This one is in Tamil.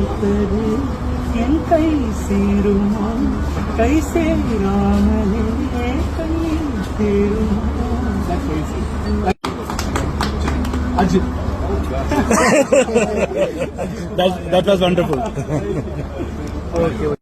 வைத்தது என் கை சேருமா கை சேராமலே கை சேருமா. Ajit. That was wonderful. Okay.